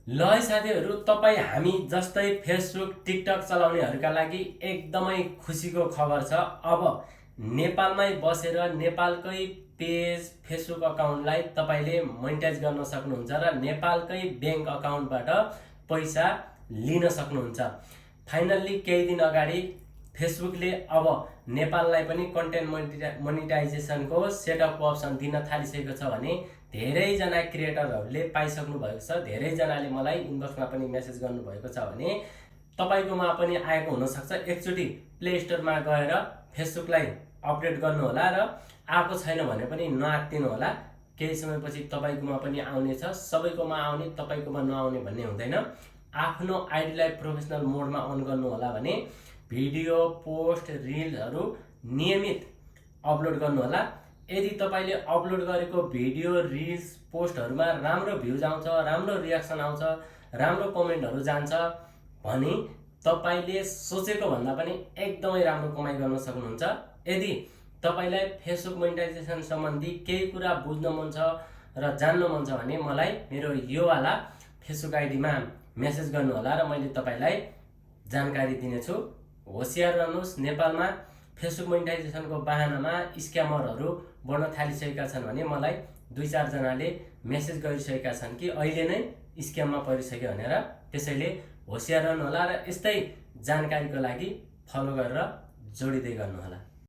ल है साथीहरू, तपाईँ हामी जस्तै फेसबुक टिकटक चलाउनेहरूका लागि एकदमै खुसीको खबर छ। अब नेपालमै बसेर नेपालकै पेज फेसबुक अकाउन्टलाई तपाईँले मोनिटाइज गर्न सक्नुहुन्छ र नेपालकै ब्याङ्क अकाउन्टबाट पैसा लिन सक्नुहुन्छ। फाइनल्ली केही दिन अगाडि फेसबुकले अब नेपाललाई पनि कन्टेन्ट मोनिटाइजेसनको सेटअपको अप्सन दिन थालिसकेको छ भने धेरैजना क्रिएटरहरूले पाइसक्नु भएको छ। धेरैजनाले मलाई इनबक्समा पनि मेसेज गर्नुभएको छ भने तपाईँकोमा पनि आएको हुनसक्छ। एकचोटि प्ले स्टोरमा गएर फेसबुकलाई अपडेट गर्नुहोला र आएको छैन भने पनि नआत्तिनु होला। केही समयपछि तपाईँकोमा पनि आउनेछ। सबैकोमा आउने तपाईँकोमा नआउने भन्ने हुँदैन। आफ्नो आइडीलाई प्रोफेसनल मोडमा अन गर्नु होला भने भिडियो पोस्ट रिल्सहरू नियमित अपलोड गर्नु होला। यदि तपाईँले अपलोड गरेको भिडियो रिल्स पोस्टहरूमा राम्रो भ्युज आउँछ, राम्रो रियाक्सन आउँछ, राम्रो कमेन्टहरू जान्छ भने तपाईँले सोचेको भन्दा पनि एकदमै राम्रो कमाइ गर्न सक्नुहुन्छ। यदि तपाईँलाई फेसबुक मोनिटाइजेसन सम्बन्धी केही कुरा बुझ्न मन छ र जान्न मन छ भने मलाई मेरो यो वाला फेसबुक आइडीमा मेसेज गर्नु होला र मैले तपाईँलाई जानकारी दिनेछु। होसियार रहनुहोस्, नेपालमा फेसबुक मोनिटाइजेसनको बहानामा स्क्यामरहरू बढ्न थालिसकेका छन् भने मलाई 2-4 जनाले मेसेज गरिसकेका छन् कि अहिले नै स्क्याममा परिसक्यो भनेर। त्यसैले होसियार रहनु होला र यस्तै जानकारीको लागि फलो गरेर जोडिँदै गर्नु होला।